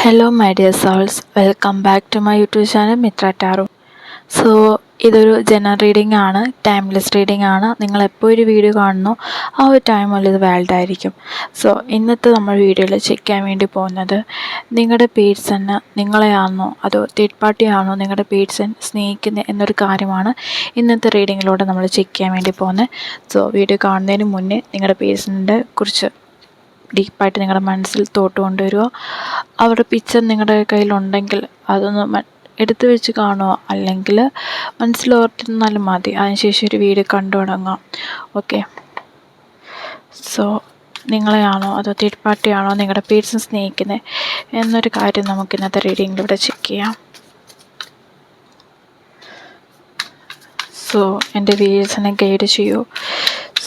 Hello my dear souls, welcome back to my YouTube channel Mitra Tarot. So ഇതൊരു general reading ആണ്, timeless reading ആണ്. നിങ്ങൾ എപ്പോൾ ഒരു വീഡിയോ കാണുന്നോ ആ ഒരു ടൈമിൽ ഇത് വാലിഡ് ആയിരിക്കും. സോ ഇന്നത്തെ നമ്മൾ വീഡിയോയിൽ ചെക്ക് ചെയ്യാൻ വേണ്ടി പോകുന്നത് നിങ്ങളുടെ പേഴ്സണ് നിങ്ങളെയാണോ അതോ തേർഡ് പാർട്ടി ആണോ നിങ്ങളുടെ പേഴ്സൺ സ്നേഹിക്കുന്നത് എന്നൊരു കാര്യമാണ് ഇന്നത്തെ റീഡിങ്ങിലൂടെ നമ്മൾ ചെക്ക് ചെയ്യാൻ വേണ്ടി പോകുന്നത്. സോ വീഡിയോ കാണുന്നതിന് മുന്നേ നിങ്ങളുടെ പേഴ്സണിൻ്റെ കുറിച്ച് ഡീപ്പായിട്ട് നിങ്ങളുടെ മനസ്സിൽ തോട്ട് കൊണ്ടുവരിക. അവരുടെ പിക്ചർ നിങ്ങളുടെ കയ്യിലുണ്ടെങ്കിൽ അതൊന്ന് എടുത്തു വെച്ച് കാണുക, അല്ലെങ്കിൽ മനസ്സിലോർത്തിരുന്നാലും മതി. അതിനുശേഷം ഒരു വീഡിയോ കണ്ടു തുടങ്ങാം. ഓക്കെ, സോ നിങ്ങളെയാണോ അതോ തേർഡ് പാർട്ടിയാണോ നിങ്ങളുടെ പേഴ്സൺ സ്നേഹിക്കുന്നത് എന്നൊരു കാര്യം നമുക്ക് ഇന്നത്തെ റീഡിങ്ങിലൂടെ ചെക്ക് ചെയ്യാം. സോ എൻ്റെ വ്യൂവേഴ്സിനെ ഗൈഡ് ചെയ്യൂ.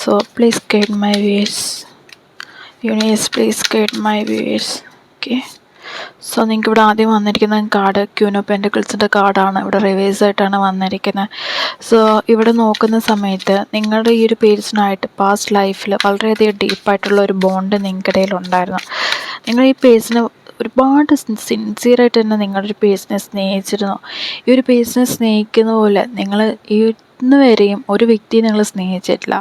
So please guide my viewers. Universe please guide my viewers. Okay, so നിങ്ങൾക്ക് ഇവിടെ ആദ്യം വന്നിരിക്കുന്ന കാർഡ് ക്യൂൻ ഓഫ് പെന്റക്കിൾസിൻ്റെ കാർഡാണ്. ഇവിടെ റിവേഴ്സ് ആയിട്ടാണ് വന്നിരിക്കുന്നത്. സോ ഇവിടെ നോക്കുന്ന സമയത്ത് നിങ്ങളുടെ ഈ ഒരു പേഴ്സണായിട്ട് പാസ്റ്റ് ലൈഫിൽ വളരെയധികം ഡീപ്പായിട്ടുള്ള ഒരു ബോണ്ട് നിങ്ങളുടെ ഇടയിലുണ്ടായിരുന്നു. നിങ്ങൾ ഈ പേഴ്സണെ ഒരുപാട് സിൻസിയറായിട്ട് തന്നെ നിങ്ങളുടെ ഒരു പേഴ്സണെ സ്നേഹിച്ചിരുന്നു. ഈ ഒരു പേഴ്സണെ സ്നേഹിക്കുന്ന പോലെ നിങ്ങൾ ഇന്ന് വരെയും ഒരു വ്യക്തിയെ നിങ്ങൾ സ്നേഹിച്ചിട്ടില്ല.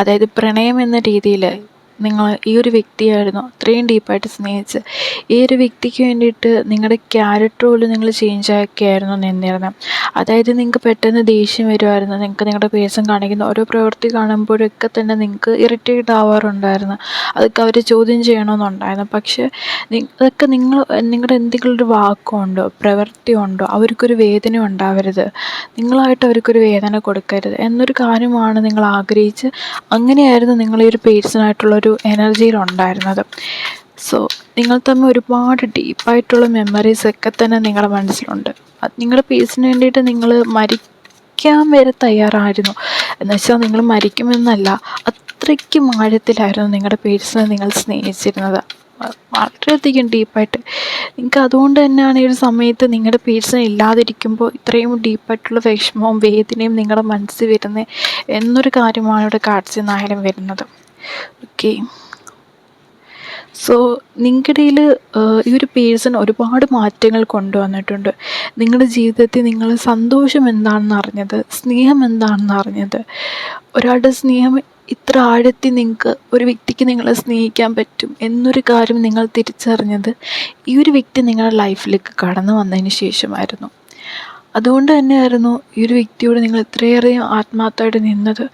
അതായത് പ്രണയം എന്ന രീതിയിൽ നിങ്ങൾ ഈ ഒരു വ്യക്തിയായിരുന്നു അത്രയും ഡീപ്പായിട്ട് സ്നേഹിച്ച് ഈ ഒരു വ്യക്തിക്ക് വേണ്ടിയിട്ട് നിങ്ങളുടെ ക്യാരക്ടർ പോലും നിങ്ങൾ ചേഞ്ച് ആക്കിയായിരുന്നു നിന്നിരുന്നത്. അതായത് നിങ്ങൾക്ക് പെട്ടെന്ന് ദേഷ്യം വരുമായിരുന്നു. നിങ്ങൾക്ക് നിങ്ങളുടെ പേഴ്സൺ കാണിക്കുന്ന ഓരോ പ്രവൃത്തി കാണുമ്പോഴൊക്കെ തന്നെ നിങ്ങൾക്ക് ഇറിറ്റേറ്റ് ആവാറുണ്ടായിരുന്നു. അതൊക്കെ അവർ ചോദ്യം ചെയ്യണമെന്നുണ്ടായിരുന്നു. പക്ഷേ അതൊക്കെ നിങ്ങളുടെ എന്തെങ്കിലും ഒരു വാക്കുണ്ടോ പ്രവൃത്തി ഉണ്ടോ അവർക്കൊരു വേദന ഉണ്ടാവരുത്, നിങ്ങളായിട്ട് അവർക്കൊരു വേദന കൊടുക്കരുത് എന്നൊരു കാര്യമാണ് നിങ്ങൾ ആഗ്രഹിച്ച് അങ്ങനെയായിരുന്നു നിങ്ങൾ ഈ ഒരു പേഴ്സണായിട്ടുള്ളൊരു എനർജിയിലുണ്ടായിരുന്നത്. സോ നിങ്ങൾ തമ്മിൽ ഒരുപാട് ഡീപ്പായിട്ടുള്ള മെമ്മറീസൊക്കെ തന്നെ നിങ്ങളുടെ മനസ്സിലുണ്ട്. അത് നിങ്ങളുടെ പേഴ്സണിന് വേണ്ടിയിട്ട് നിങ്ങൾ മരിക്കാൻ വരെ തയ്യാറായിരുന്നു. എന്നുവെച്ചാൽ നിങ്ങൾ മരിക്കുമെന്നല്ല, അത്രയ്ക്കും ആഴത്തിലായിരുന്നു നിങ്ങളുടെ പേഴ്സണെ നിങ്ങൾ സ്നേഹിച്ചിരുന്നത്, വളരെയധികം ഡീപ്പായിട്ട്. നിങ്ങൾക്ക് അതുകൊണ്ട് തന്നെയാണ് ഈ ഒരു സമയത്ത് നിങ്ങളുടെ പേഴ്സൺ ഇല്ലാതിരിക്കുമ്പോൾ ഇത്രയും ഡീപ്പായിട്ടുള്ള വിഷമവും വേദനയും നിങ്ങളുടെ മനസ്സിൽ വരുന്നത് എന്നൊരു കാര്യമാണ് ഇവിടെ കാർഡ്സിൽ നിന്നായാലും വരുന്നത്. ഓക്കെ, സോ നിങ്ങളുടെ ഈ ഒരു പേഴ്സൺ ഒരുപാട് മാറ്റങ്ങൾ കൊണ്ടുവന്നിട്ടുണ്ട്. നിങ്ങളുടെ ജീവിതത്തിൽ നിങ്ങൾ സന്തോഷം എന്താണെന്ന് അറിഞ്ഞത്, സ്നേഹം എന്താണെന്ന് അറിഞ്ഞത്, ഒരാളുടെ സ്നേഹം ഇത്ര ആഴത്തിൽ നിങ്ങൾക്ക് ഒരു വ്യക്തിക്ക് നിങ്ങളെ സ്നേഹിക്കാൻ പറ്റും എന്നൊരു കാര്യം നിങ്ങൾ തിരിച്ചറിഞ്ഞത് ഈ ഒരു വ്യക്തി നിങ്ങളുടെ ലൈഫിലേക്ക് കടന്നു വന്നതിന് ശേഷമായിരുന്നു. അതുകൊണ്ട് തന്നെയായിരുന്നു ഈ ഒരു വ്യക്തിയോട് നിങ്ങൾ ഇത്രയേറെ ആത്മാർത്ഥമായിട്ട് നിന്നത്.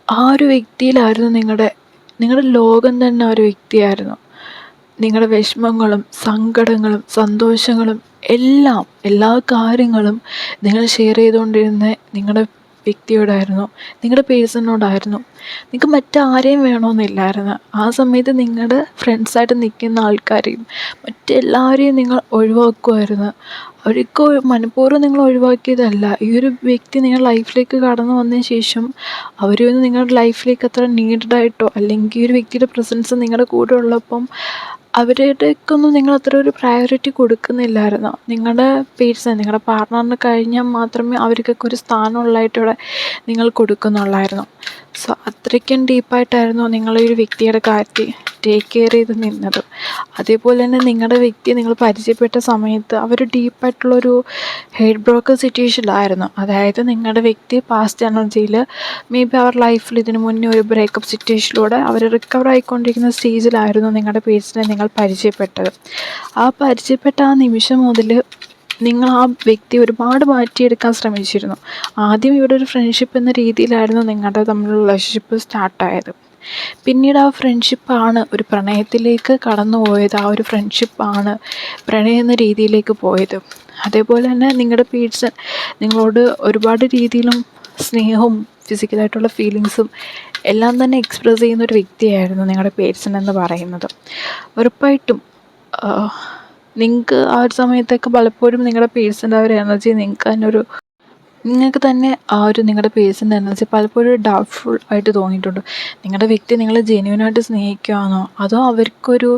ആ ഒരു വ്യക്തിയിലായിരുന്നു നിങ്ങളുടെ ലോകം തന്നെ ആ ഒരു വ്യക്തിയായിരുന്നു. നിങ്ങളുടെ വിഷമങ്ങളും സങ്കടങ്ങളും സന്തോഷങ്ങളും എല്ലാ കാര്യങ്ങളും നിങ്ങൾ ഷെയർ ചെയ്തുകൊണ്ടിരുന്ന നിങ്ങളുടെ വ്യക്തിയോടായിരുന്നു, നിങ്ങളുടെ പേഴ്സണിനോടായിരുന്നു. നിങ്ങൾക്ക് മറ്റാരെയും വേണമെന്നില്ലായിരുന്നു. ആ സമയത്ത് നിങ്ങളുടെ ഫ്രണ്ട്സായിട്ട് നിൽക്കുന്ന ആൾക്കാരെയും മറ്റെല്ലാവരെയും നിങ്ങൾ ഒഴിവാക്കുമായിരുന്നു. അവർക്ക് മനഃപൂർവ്വം നിങ്ങൾ ഒഴിവാക്കിയതല്ല. ഈ ഒരു വ്യക്തി നിങ്ങളുടെ ലൈഫിലേക്ക് കടന്നു വന്നതിന് ശേഷം അവരൊന്നും നിങ്ങളുടെ ലൈഫിലേക്ക് അത്ര നീഡഡായിട്ടോ അല്ലെങ്കിൽ ഈ ഒരു വ്യക്തിയുടെ പ്രസൻസ് നിങ്ങളുടെ കൂടെ ഉള്ളപ്പം അവരുടെയൊക്കെയൊന്നും നിങ്ങൾ അത്ര ഒരു പ്രയോറിറ്റി കൊടുക്കുന്നില്ലായിരുന്നു. നിങ്ങളുടെ പേഴ്സൺ നിങ്ങളുടെ പാർട്ട്ണറിന് കഴിഞ്ഞാൽ മാത്രമേ അവർക്കൊക്കെ ഒരു സ്ഥാനമുള്ളതായിട്ട് ഇവിടെ നിങ്ങൾ കൊടുക്കുന്നുള്ളായിരുന്നു. സോ അത്രയ്ക്കും ഡീപ്പായിട്ടായിരുന്നു നിങ്ങൾ ഈ ഒരു വ്യക്തിയുടെ കാര്യത്തിൽ ടേക്ക് കെയർ ചെയ്ത് നിന്നത്. അതേപോലെ തന്നെ നിങ്ങളുടെ വ്യക്തിയെ നിങ്ങൾ പരിചയപ്പെട്ട സമയത്ത് അവർ ഡീപ്പായിട്ടുള്ളൊരു ഹെഡ് ബ്രോക്കർ സിറ്റുവേഷനിലായിരുന്നു. അതായത് നിങ്ങളുടെ വ്യക്തി പാസ്റ്റ് എനർജിയിൽ മേ ബി അവർ ലൈഫിൽ ഇതിനു മുന്നേ ഒരു ബ്രേക്കപ്പ് സിറ്റുവേഷനിലൂടെ അവർ റിക്കവർ ആയിക്കൊണ്ടിരിക്കുന്ന സ്റ്റേജിലായിരുന്നു നിങ്ങളുടെ പേഴ്സണെ നിങ്ങൾ പരിചയപ്പെട്ടത്. ആ പരിചയപ്പെട്ട ആ നിമിഷം മുതൽ നിങ്ങൾ ആ വ്യക്തി ഒരുപാട് മാറ്റിയെടുക്കാൻ ശ്രമിച്ചിരുന്നു. ആദ്യം ഇവിടെ ഒരു ഫ്രണ്ട്ഷിപ്പ് എന്ന രീതിയിലായിരുന്നു നിങ്ങളുടെ തമ്മിലുള്ള റിലേഷൻഷിപ്പ് സ്റ്റാർട്ടായത്. പിന്നീട് ആ ഫ്രണ്ട്ഷിപ്പാണ് ഒരു പ്രണയത്തിലേക്ക് കടന്നു പോയത്. ആ ഒരു ഫ്രണ്ട്ഷിപ്പാണ് പ്രണയം എന്ന രീതിയിലേക്ക് പോയത്. അതേപോലെ തന്നെ നിങ്ങളുടെ പേഴ്സൺ നിങ്ങളോട് ഒരുപാട് രീതിയിലും സ്നേഹവും ഫിസിക്കലായിട്ടുള്ള ഫീലിങ്സും എല്ലാം തന്നെ എക്സ്പ്രസ് ചെയ്യുന്നൊരു വ്യക്തിയായിരുന്നു നിങ്ങളുടെ പേഴ്സൺ എന്ന് പറയുന്നത്. ഉറപ്പായിട്ടും നിങ്ങൾക്ക് ആ ഒരു സമയത്തൊക്കെ പലപ്പോഴും നിങ്ങളുടെ പേഴ്സൻ്റെ ആ ഒരു എനർജി നിങ്ങൾക്ക് തന്നെ ആ ഒരു നിങ്ങളുടെ പേഴ്സൻ്റെ എനർജി പലപ്പോഴും ഡൗട്ട്ഫുൾ ആയിട്ട് തോന്നിയിട്ടുണ്ട്. നിങ്ങളുടെ വ്യക്തി നിങ്ങളെ ജെന്യുവനായിട്ട് സ്നേഹിക്കുകയാണോ അതോ അവർക്കൊരു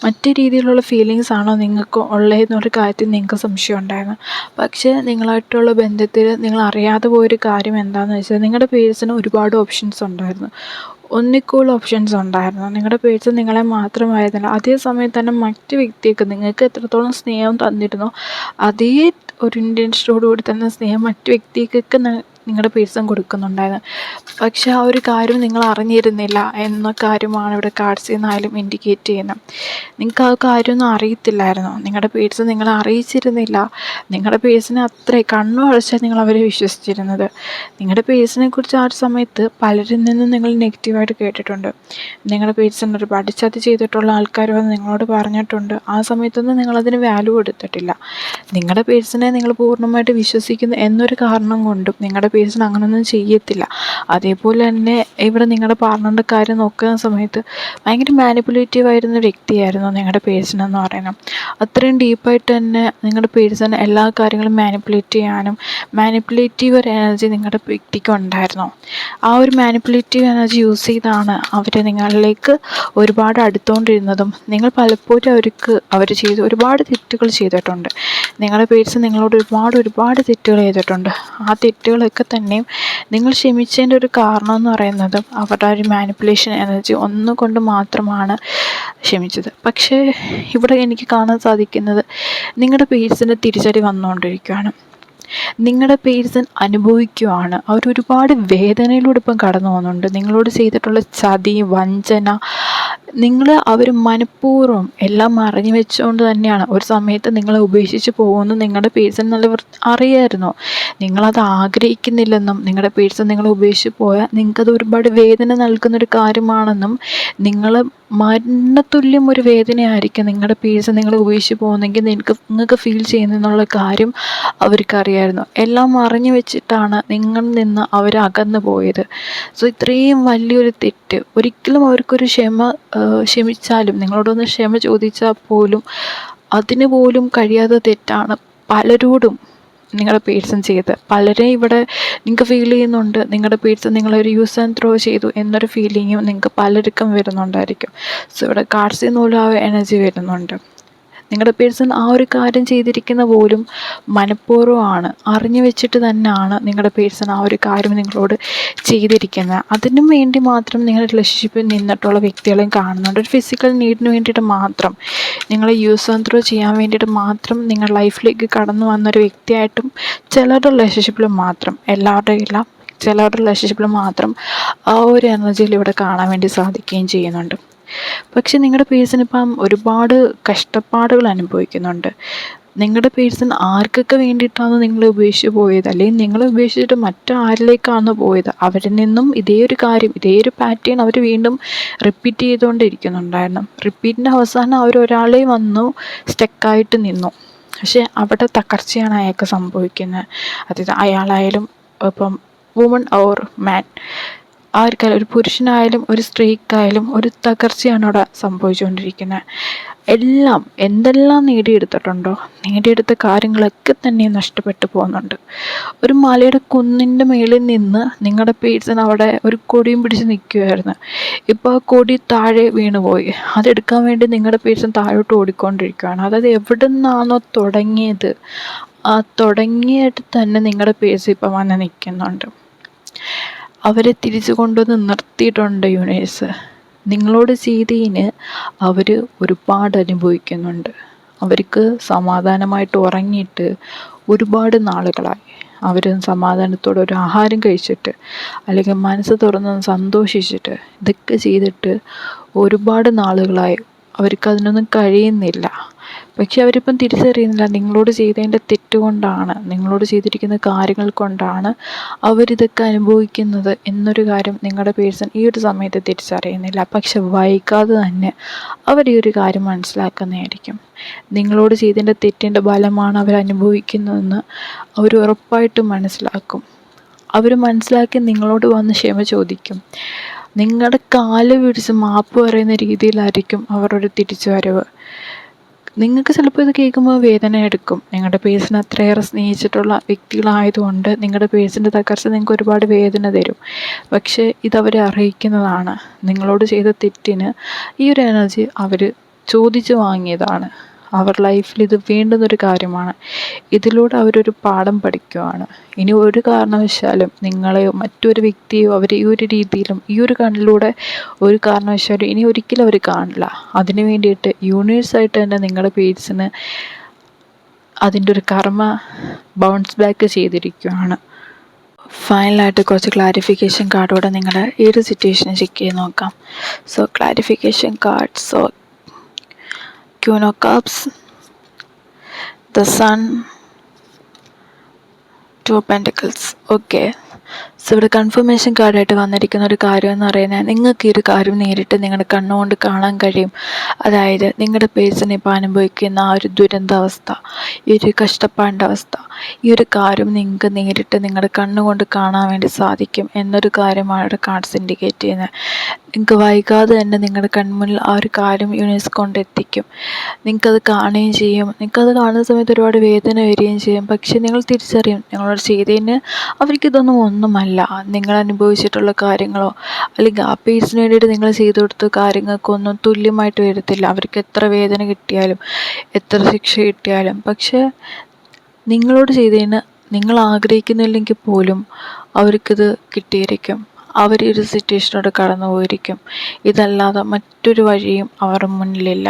മറ്റു രീതിയിലുള്ള ഫീലിങ്സ് ആണോ നിങ്ങൾക്ക് ഉള്ളതെന്നൊരു കാര്യത്തിൽ നിങ്ങൾക്ക് സംശയം ഉണ്ടായിരുന്നു. പക്ഷേ നിങ്ങളായിട്ടുള്ള ബന്ധത്തിൽ നിങ്ങൾ അറിയാതെ പോയൊരു കാര്യം എന്താണെന്ന് വെച്ചാൽ നിങ്ങളുടെ പേഴ്സണ് ഒരുപാട് ഓപ്ഷൻസ് ഉണ്ടായിരുന്നു. ഒന്നിൽ ഓപ്ഷൻസ് ഉണ്ടായിരുന്നു. നിങ്ങളുടെ പേഴ്സൺ നിങ്ങളെ മാത്രമായിരുന്നില്ല, അതേ സമയത്ത് തന്നെ മറ്റ് വ്യക്തിക്ക് നിങ്ങൾക്ക് എത്രത്തോളം സ്നേഹം തന്നിരുന്നോ അതേ ഒരു ഇൻറ്റൻഷനോടു കൂടി തന്നെ സ്നേഹം മറ്റ് വ്യക്തിക്കൊക്കെ നിങ്ങളുടെ പേഴ്സൺ കൊടുക്കുന്നുണ്ടായിരുന്നു. പക്ഷെ ആ ഒരു കാര്യം നിങ്ങൾ അറിഞ്ഞിരുന്നില്ല എന്ന കാര്യമാണ് ഇവിടെ കാർഡ്സിൽ നിന്നായാലും ഇൻഡിക്കേറ്റ് ചെയ്യുന്നത്. നിങ്ങൾക്ക് ആ കാര്യമൊന്നും അറിയത്തില്ലായിരുന്നു. നിങ്ങളുടെ പേഴ്സൺ നിങ്ങളെ അറിയിച്ചിരുന്നില്ല. നിങ്ങളുടെ പേഴ്സണെ അത്ര കണ്ണു അടച്ചാൽ നിങ്ങൾ അവരെ വിശ്വസിച്ചിരുന്നത്. നിങ്ങളുടെ പേഴ്സണെ കുറിച്ച് ആ ഒരു സമയത്ത് പലരിൽ നിന്നും നിങ്ങൾ നെഗറ്റീവായിട്ട് കേട്ടിട്ടുണ്ട്. നിങ്ങളുടെ പേഴ്സൺ ഒരുപാട് ചതി ചെയ്തിട്ടുള്ള ആൾക്കാർ വന്ന് നിങ്ങളോട് പറഞ്ഞിട്ടുണ്ട്. ആ സമയത്തൊന്നും നിങ്ങളതിന് വാല്യൂ കൊടുത്തിട്ടില്ല. നിങ്ങളുടെ പേഴ്സണെ നിങ്ങൾ പൂർണ്ണമായിട്ട് വിശ്വസിക്കുന്നു എന്നൊരു കാരണം കൊണ്ടും നിങ്ങളുടെ പേഴ്സൺ അങ്ങനെയൊന്നും ചെയ്യത്തില്ല. അതേപോലെ തന്നെ ഇവിടെ നിങ്ങളുടെ പാർട്ണറിൻ്റെ കാര്യം നോക്കുന്ന സമയത്ത് ഭയങ്കര മാനിപ്പുലേറ്റീവ് ആയിരുന്ന വ്യക്തിയായിരുന്നു നിങ്ങളുടെ പേഴ്സൺ എന്ന് പറയുന്നത്. അത്രയും ഡീപ്പായിട്ട് തന്നെ നിങ്ങളുടെ പേഴ്സൺ എല്ലാ കാര്യങ്ങളും മാനിപ്പുലേറ്റ് ചെയ്യാനും മാനിപ്പുലേറ്റീവ് ഒരു എനർജി നിങ്ങളുടെ വ്യക്തിക്ക് ഉണ്ടായിരുന്നു. ആ ഒരു മാനിപ്പുലേറ്റീവ് എനർജി യൂസ് ചെയ്താണ് അവർ നിങ്ങളിലേക്ക് ഒരുപാട് അടുത്തുകൊണ്ടിരുന്നതും. നിങ്ങൾ പലപ്പോഴും അവർ ചെയ്ത് ഒരുപാട് തെറ്റുകൾ ചെയ്തിട്ടുണ്ട്. നിങ്ങളുടെ പേഴ്സൺ നിങ്ങളോട് ഒരുപാട് തെറ്റുകൾ ചെയ്തിട്ടുണ്ട്. ആ തെറ്റുകളൊക്കെ തന്നെയും നിങ്ങൾ ക്ഷമിച്ചതിൻ്റെ ഒരു കാരണം എന്ന് പറയുന്നത് അവരുടെ ഒരു മാനിപ്പുലേഷൻ എനർജി ഒന്നുകൊണ്ട് മാത്രമാണ് ക്ഷമിച്ചത്. പക്ഷേ ഇവിടെ എനിക്ക് കാണാൻ സാധിക്കുന്നത് നിങ്ങളുടെ പേഴ്സൻ്റെ തിരിച്ചടി വന്നുകൊണ്ടിരിക്കുകയാണ്. നിങ്ങളുടെ പേഴ്സൺ അനുഭവിക്കുകയാണ്. അവരൊരുപാട് വേദനയിലൂടെ ഇപ്പം കടന്നു പോകുന്നുണ്ട്. നിങ്ങളോട് ചെയ്തിട്ടുള്ള ചതി, വഞ്ചന, അവർ മനഃപൂർവ്വം എല്ലാം അറിഞ്ഞു വെച്ചുകൊണ്ട് തന്നെയാണ് ഒരു സമയത്ത് നിങ്ങളെ ഉപേക്ഷിച്ച് പോകുമെന്ന് നിങ്ങളുടെ പേഴ്സൺ നല്ല അറിയായിരുന്നു. നിങ്ങളത് ആഗ്രഹിക്കുന്നില്ലെന്നും നിങ്ങളുടെ പേഴ്സൺ നിങ്ങളെ ഉപേക്ഷിച്ച് പോയാൽ നിങ്ങൾക്കത് ഒരുപാട് വേദന നൽകുന്നൊരു കാര്യമാണെന്നും നിങ്ങൾ മരണത്തുല്യം ഒരു വേദനയായിരിക്കും നിങ്ങളുടെ പേഴ്സൺ നിങ്ങളെ ഉപേക്ഷിച്ച് പോകുന്നെങ്കിൽ നിങ്ങൾക്ക് ഫീൽ ചെയ്യുന്നെന്നുള്ള കാര്യം അവർക്കറിയായിരുന്നു. എല്ലാം അറിഞ്ഞു വെച്ചിട്ടാണ് നിങ്ങളിൽ നിന്ന് അവർ അകന്നു പോയത്. സോ ഇത്രയും വലിയൊരു തെറ്റ് ഒരിക്കലും അവർക്കൊരു ക്ഷമിച്ചാലും നിങ്ങളോടൊന്ന് ക്ഷമ ചോദിച്ചാൽ പോലും അതിന് പോലും കഴിയാത്ത തെറ്റാണ് പലരോടും നിങ്ങളുടെ പേഴ്സൺ ചെയ്ത്. പലരെയും ഇവിടെ നിങ്ങൾക്ക് ഫീൽ ചെയ്യുന്നുണ്ട് നിങ്ങളുടെ പേഴ്സൺ നിങ്ങളൊരു യൂസ് ആൻഡ് ത്രോ ചെയ്തു എന്നൊരു ഫീലിങ്ങും നിങ്ങൾക്ക് പലർക്കും വരുന്നുണ്ടായിരിക്കും. സോ ഇവിടെ കാർഡ്സിൽ നിന്നുള്ള ആ എനർജി വരുന്നുണ്ട്. നിങ്ങളുടെ പേഴ്സൺ ആ ഒരു കാര്യം ചെയ്തിരിക്കുന്ന പോലും മനഃപൂർവ്വമാണ്, അറിഞ്ഞു വെച്ചിട്ട് തന്നെയാണ് നിങ്ങളുടെ പേഴ്സൺ ആ ഒരു കാര്യം നിങ്ങളോട് ചെയ്തിരിക്കുന്നത്. അതിനും വേണ്ടി മാത്രം നിങ്ങളുടെ റിലേഷൻഷിപ്പിൽ നിന്നിട്ടുള്ള വ്യക്തികളെയും കാണുന്നുണ്ട്. ഒരു ഫിസിക്കൽ നീഡിന് വേണ്ടിയിട്ട് മാത്രം, നിങ്ങളെ യൂസ് ആൻഡ് ത്രോ ചെയ്യാൻ വേണ്ടിയിട്ട് മാത്രം നിങ്ങളുടെ ലൈഫിലേക്ക് കടന്നു വന്നൊരു വ്യക്തിയായിട്ടും ചിലരുടെ റിലേഷൻഷിപ്പിൽ മാത്രം, എല്ലാവരുടെയും ഇല്ല, ചിലരുടെ റിലേഷൻഷിപ്പിൽ മാത്രം ആ ഒരു എനർജിയിൽ ഇവിടെ കാണാൻ വേണ്ടി സാധിക്കുകയും ചെയ്യുന്നുണ്ട്. പക്ഷെ നിങ്ങളുടെ പേഴ്സൺ ഇപ്പം ഒരുപാട് കഷ്ടപ്പാടുകൾ അനുഭവിക്കുന്നുണ്ട്. നിങ്ങളുടെ പേഴ്സൺ ആർക്കൊക്കെ വേണ്ടിയിട്ടാണ് നിങ്ങളെ ഉപേക്ഷിച്ച് പോയത്, അല്ലെങ്കിൽ നിങ്ങളെ ഉപേക്ഷിച്ചിട്ട് മറ്റാരിലേക്കാണ് പോയത്, അവരിൽ നിന്നും ഇതേ ഒരു കാര്യം, ഇതേ ഒരു പാറ്റേൺ അവർ വീണ്ടും റിപ്പീറ്റ് ചെയ്തുകൊണ്ടിരിക്കുന്നുണ്ടായിരുന്നു. റിപ്പീറ്റിൻ്റെ അവസാനം അവരൊരാളെ വന്നു സ്റ്റക്കായിട്ട് നിന്നു. പക്ഷേ അവിടെ തകർച്ചയാണ് അയാൾക്ക് സംഭവിക്കുന്നത്. അതായത് അയാളായാലും ഇപ്പം വുമൺ ഓർ മാൻ, ആർക്കായാലും, ഒരു പുരുഷനായാലും ഒരു സ്ത്രീക്കായാലും ഒരു തകർച്ചയാണ് അവിടെ സംഭവിച്ചുകൊണ്ടിരിക്കുന്നത്. എന്തെല്ലാം നേടിയെടുത്ത കാര്യങ്ങളൊക്കെ തന്നെ നഷ്ടപ്പെട്ടു പോകുന്നുണ്ട്. ഒരു മലയുടെ കുന്നിൻ്റെ മേളിൽ നിന്ന് നിങ്ങളുടെ പേഴ്സൺ അവിടെ ഒരു കൊടിയും പിടിച്ച് നിൽക്കുമായിരുന്നു. ഇപ്പോൾ ആ കൊടി താഴെ വീണുപോയി. അതെടുക്കാൻ വേണ്ടി നിങ്ങളുടെ പേഴ്സൺ താഴോട്ട് ഓടിക്കൊണ്ടിരിക്കുകയാണ്. അതായത് എവിടെ നിന്നാണോ തുടങ്ങിയത് ആ തുടങ്ങിയിട്ട് തന്നെ നിങ്ങളുടെ പേഴ്സൺ ഇപ്പം വന്ന് നിൽക്കുന്നുണ്ട്. അവരെ തിരിച്ചു കൊണ്ടുവന്ന് നിർത്തിയിട്ടുണ്ട് യൂണിവേഴ്സ്. നിങ്ങളോട് ചെയ്തതിന് അവർ ഒരുപാട് അനുഭവിക്കുന്നുണ്ട്. അവർക്ക് സമാധാനമായിട്ട് ഉറങ്ങിയിട്ട് ഒരുപാട് നാളുകളായി. അവർ സമാധാനത്തോടെ ഒരു ആഹാരം കഴിച്ചിട്ട് അല്ലെങ്കിൽ മനസ്സ് തുറന്ന് സന്തോഷിച്ചിട്ട് ഇതൊക്കെ ചെയ്തിട്ട് ഒരുപാട് നാളുകളായി. അവർക്കതിനൊന്നും കഴിയുന്നില്ല. പക്ഷെ അവരിപ്പം തിരിച്ചറിയുന്നില്ല നിങ്ങളോട് ചെയ്തതിൻ്റെ തെറ്റുകൊണ്ടാണ്, നിങ്ങളോട് ചെയ്തിരിക്കുന്ന കാര്യങ്ങൾ കൊണ്ടാണ് അവരിതൊക്കെ അനുഭവിക്കുന്നത് എന്നൊരു കാര്യം നിങ്ങളുടെ പേഴ്സൺ ഈ ഒരു സമയത്ത് തിരിച്ചറിയുന്നില്ല. പക്ഷെ വൈകാതെ തന്നെ അവർ ഈ ഒരു കാര്യം മനസ്സിലാക്കുന്നതായിരിക്കും. നിങ്ങളോട് ചെയ്തതിൻ്റെ തെറ്റിൻ്റെ ഫലമാണ് അവർ അനുഭവിക്കുന്നതെന്ന് അവർ ഉറപ്പായിട്ടും മനസ്സിലാക്കും. അവർ മനസ്സിലാക്കി നിങ്ങളോട് വന്ന് ക്ഷമ ചോദിക്കും. നിങ്ങളുടെ കാല് പിടിച്ച് മാപ്പ് പറയുന്ന രീതിയിലായിരിക്കും അവരുടെ തിരിച്ചുവരവ്. നിങ്ങൾക്ക് ചിലപ്പോൾ ഇത് കേൾക്കുമ്പോൾ വേദന എടുക്കും. നിങ്ങളുടെ പേഴ്സൺ അത്രയേറെ സ്നേഹിച്ചിട്ടുള്ള വ്യക്തികളായതുകൊണ്ട് നിങ്ങളുടെ പേഴ്സൻ്റെ തകർച്ച നിങ്ങൾക്ക് ഒരുപാട് വേദന തരും. പക്ഷേ ഇതവരെ അറിയിക്കുന്നതാണ്. നിങ്ങളോട് ചെയ്ത തെറ്റിന് ഈ ഒരു എനർജി അവർ ചോദിച്ചു വാങ്ങിയതാണ്. അവർ ലൈഫിൽ ഇത് വേണ്ടുന്നൊരു കാര്യമാണ്. ഇതിലൂടെ അവരൊരു പാഠം പഠിക്കുകയാണ്. ഇനി ഒരു കാരണവശാലും നിങ്ങളെയോ മറ്റൊരു വ്യക്തിയോ അവർ ഈ ഒരു രീതിയിലും ഈ ഒരു കണ്ണിലൂടെ ഒരു കാരണവശാലും ഇനി ഒരിക്കലും അവർ കാണില്ല. അതിന് വേണ്ടിയിട്ട് യൂണിവേഴ്സായിട്ട് തന്നെ നിങ്ങളുടെ പേഴ്സണ് അതിൻ്റെ ഒരു കർമ്മ ബൗൺസ് ബാക്ക് ചെയ്തിരിക്കുകയാണ്. ഫൈനലായിട്ട് കുറച്ച് ക്ലാരിഫിക്കേഷൻ കാർഡോടെ നിങ്ങളുടെ ഈ ഒരു സിറ്റുവേഷൻ ചെക്ക് ചെയ്ത് നോക്കാം. So clarification card, so queen of cups, the sun, two of pentacles. Okay, so ഇവിടെ കൺഫർമേഷൻ കാർഡായിട്ട് വന്നിരിക്കുന്ന ഒരു കാര്യം എന്ന് പറയുന്നത്, നിങ്ങൾക്ക് ഈ ഒരു കാര്യം നേരിട്ട് നിങ്ങളുടെ കണ്ണുകൊണ്ട് കാണാൻ കഴിയും. അതായത് നിങ്ങളുടെ പേഴ്സൺ ഇപ്പോൾ അനുഭവിക്കുന്ന ആ ഒരു ദുരന്താവസ്ഥ, ഈ ഒരു കഷ്ടപ്പാടിൻ്റെ അവസ്ഥ, ഈ ഒരു കാര്യം നിങ്ങൾക്ക് നേരിട്ട് നിങ്ങളുടെ കണ്ണുകൊണ്ട് കാണാൻ വേണ്ടി സാധിക്കും എന്നൊരു കാര്യമാണ് ഇവിടെ കാർഡ്സ് ഇൻഡിക്കേറ്റ് ചെയ്യുന്നത്. നിങ്ങൾക്ക് വൈകാതെ തന്നെ നിങ്ങളുടെ കൺമുന്നിൽ ആ ഒരു കാര്യം യൂണിവേഴ്സ് കൊണ്ടെത്തിക്കും. നിങ്ങൾക്കത് കാണുകയും ചെയ്യും. നിങ്ങൾക്കത് കാണുന്ന സമയത്ത് ഒരുപാട് വേദന വരികയും ചെയ്യും. പക്ഷേ നിങ്ങൾ തിരിച്ചറിയും നിങ്ങളോട് ചെയ്തതിന് അവർക്കിതൊന്നും ഒന്നുമല്ല. നിങ്ങൾ അനുഭവിച്ചിട്ടുള്ള കാര്യങ്ങളോ അല്ലെങ്കിൽ ആ പേഴ്സിന് വേണ്ടിയിട്ട് നിങ്ങൾ ചെയ്തു കൊടുത്ത കാര്യങ്ങൾക്കൊന്നും തുല്യമായിട്ട് വരത്തില്ല. അവർക്ക് എത്ര വേദന കിട്ടിയാലും എത്ര ശിക്ഷ കിട്ടിയാലും. പക്ഷേ നിങ്ങളോട് ചെയ്തതിന് നിങ്ങൾ ആഗ്രഹിക്കുന്നില്ലെങ്കിൽ പോലും അവർക്കിത് കിട്ടിയിരിക്കും. അവർ ഈ ഒരു സിറ്റുവേഷനോട് കടന്നു പോയിരിക്കും. ഇതല്ലാതെ മറ്റൊരു വഴിയും അവരുടെ മുന്നിലില്ല.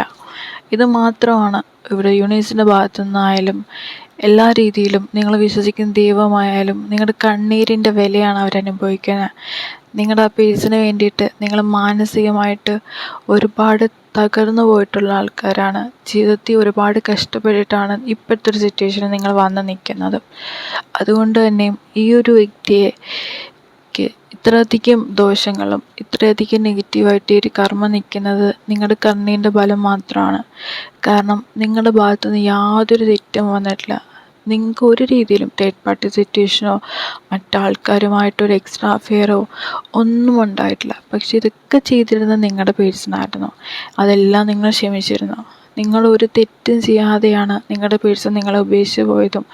ഇത് മാത്രമാണ് ഇവിടെ യൂണിവേഴ്സിൻ്റെ ഭാഗത്തു നിന്നായാലും എല്ലാ രീതിയിലും നിങ്ങൾ വിശ്വസിക്കുന്ന ദൈവമായാലും നിങ്ങളുടെ കണ്ണീരിൻ്റെ വിലയാണ് അവരനുഭവിക്കുന്നത്. നിങ്ങളുടെ ആ പേഴ്സിന് വേണ്ടിയിട്ട് നിങ്ങൾ മാനസികമായിട്ട് ഒരുപാട് തകർന്നു പോയിട്ടുള്ള ആൾക്കാരാണ്. ജീവിതത്തിൽ ഒരുപാട് കഷ്ടപ്പെട്ടിട്ടാണ് ഇപ്പോഴത്തെ ഒരു സിറ്റുവേഷനിൽ നിങ്ങൾ വന്ന് നിൽക്കുന്നത്. അതുകൊണ്ട് തന്നെയും ഈ ഒരു വ്യക്തിയെ ഇത്രയധികം ദോഷങ്ങളും ഇത്രയധികം നെഗറ്റീവായിട്ട് ഈ ഒരു കർമ്മ നിൽക്കുന്നത് നിങ്ങളുടെ കണ്ണീരിൻ്റെ ബലം മാത്രമാണ്. കാരണം നിങ്ങളുടെ ഭാഗത്തുനിന്ന് യാതൊരു തെറ്റും വന്നിട്ടില്ല. നിങ്ങൾക്ക് ഒരു രീതിയിലും തേർഡ് പാർട്ടി സിറ്റുവേഷനോ മറ്റാൾക്കാരുമായിട്ടൊരു എക്സ്ട്രാ അഫെയറോ ഒന്നും ഉണ്ടായിട്ടില്ല. പക്ഷേ ഇതൊക്കെ ചെയ്തിരുന്നത് നിങ്ങളുടെ പേഴ്സണായിരുന്നു. അതെല്ലാം നിങ്ങൾ ക്ഷമിച്ചിരുന്നു. നിങ്ങളൊരു തെറ്റും ചെയ്യാതെയാണ് നിങ്ങളുടെ പേഴ്സൺ നിങ്ങളെ ഉപേക്ഷിച്ച് പോയതും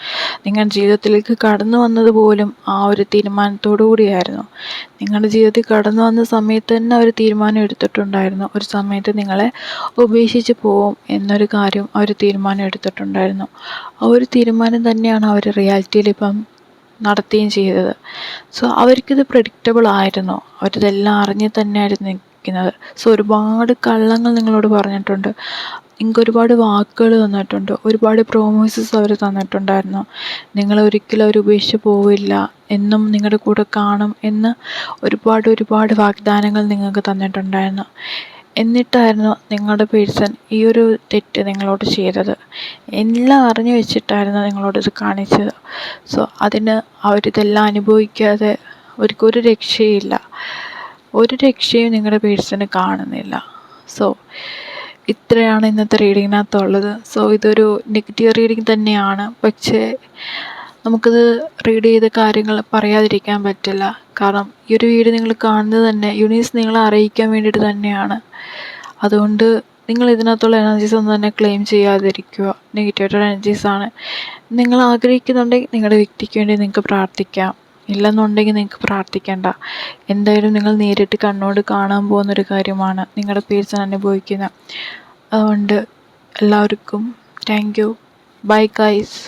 നിങ്ങളുടെ ജീവിതത്തിലേക്ക് കടന്നു വന്നത് പോലും ആ ഒരു തീരുമാനത്തോടു കൂടിയായിരുന്നു. നിങ്ങളുടെ ജീവിതത്തിൽ കടന്നു വന്ന സമയത്ത് തന്നെ അവർ തീരുമാനം എടുത്തിട്ടുണ്ടായിരുന്നു. ഒരു സമയത്ത് നിങ്ങളെ ഉപേക്ഷിച്ച് പോവും എന്നൊരു കാര്യം അവർ തീരുമാനം എടുത്തിട്ടുണ്ടായിരുന്നു. ആ ഒരു തീരുമാനം തന്നെയാണ് അവർ റിയാലിറ്റിയിൽ ഇപ്പം നടത്തുകയും ചെയ്തത്. സോ അവർക്കിത് പ്രെഡിക്റ്റബിൾ ആയിരുന്നു. അവരിതെല്ലാം അറിഞ്ഞ് തന്നെയായിരുന്നു നിൽക്കുന്നത്. സോ ഒരുപാട് കള്ളങ്ങൾ നിങ്ങളോട് പറഞ്ഞിട്ടുണ്ട്. നിങ്ങൾക്ക് ഒരുപാട് വാക്കുകൾ തന്നിട്ടുണ്ട്. ഒരുപാട് പ്രോമിസസ് അവർ തന്നിട്ടുണ്ടായിരുന്നു. നിങ്ങളൊരിക്കലും അവർ ഉപേക്ഷിച്ച് പോവില്ല എന്നും നിങ്ങളുടെ കൂടെ കാണും എന്ന് ഒരുപാട് വാഗ്ദാനങ്ങൾ നിങ്ങൾക്ക് തന്നിട്ടുണ്ടായിരുന്നു. എന്നിട്ടായിരുന്നു നിങ്ങളുടെ പേഴ്സൺ ഈ ഒരു തെറ്റ് നിങ്ങളോട് ചെയ്തത്. എല്ലാം അറിഞ്ഞു വെച്ചിട്ടായിരുന്നു നിങ്ങളോടിത് കാണിച്ചത്. സോ അതിന് അവരിതെല്ലാം അനുഭവിക്കാതെ അവർക്കൊരു രക്ഷയില്ല. ഒരു രക്ഷയും നിങ്ങളുടെ പേഴ്സണ് കാണുന്നില്ല. സോ ഇത്രയാണ് ഇന്നത്തെ റീഡിങ്ങിനകത്തുള്ളത്. സോ ഇതൊരു നെഗറ്റീവ് റീഡിങ് തന്നെയാണ്. പക്ഷേ നമുക്കിത് റീഡ് ചെയ്ത കാര്യങ്ങൾ പറയാതിരിക്കാൻ പറ്റില്ല. കാരണം ഈ ഒരു വീഡിയോ നിങ്ങൾ കാണുന്നത് തന്നെ യൂണിവേഴ്സ് നിങ്ങളെ അറിയിക്കാൻ വേണ്ടിയിട്ട് തന്നെയാണ്. അതുകൊണ്ട് നിങ്ങൾ ഇതിനകത്തുള്ള എനർജീസ് ഒന്നും തന്നെ ക്ലെയിം ചെയ്യാതിരിക്കുക. നെഗറ്റീവായിട്ടുള്ള എനർജീസാണ്. നിങ്ങൾ ആഗ്രഹിക്കുന്നുണ്ടെങ്കിൽ നിങ്ങളുടെ വ്യക്തിക്ക് വേണ്ടി നിങ്ങൾക്ക് പ്രാർത്ഥിക്കാം. ഇല്ലെന്നുണ്ടെങ്കിൽ നിങ്ങൾക്ക് പ്രാർത്ഥിക്കേണ്ട. എന്തായാലും നിങ്ങൾ നേരിട്ട് കണ്ണോട് കാണാൻ പോകുന്നൊരു കാര്യമാണ് നിങ്ങളുടെ പേഴ്സൺ അനുഭവിക്കുന്നത്. അതുകൊണ്ട് എല്ലാവർക്കും താങ്ക് യു. Bye guys.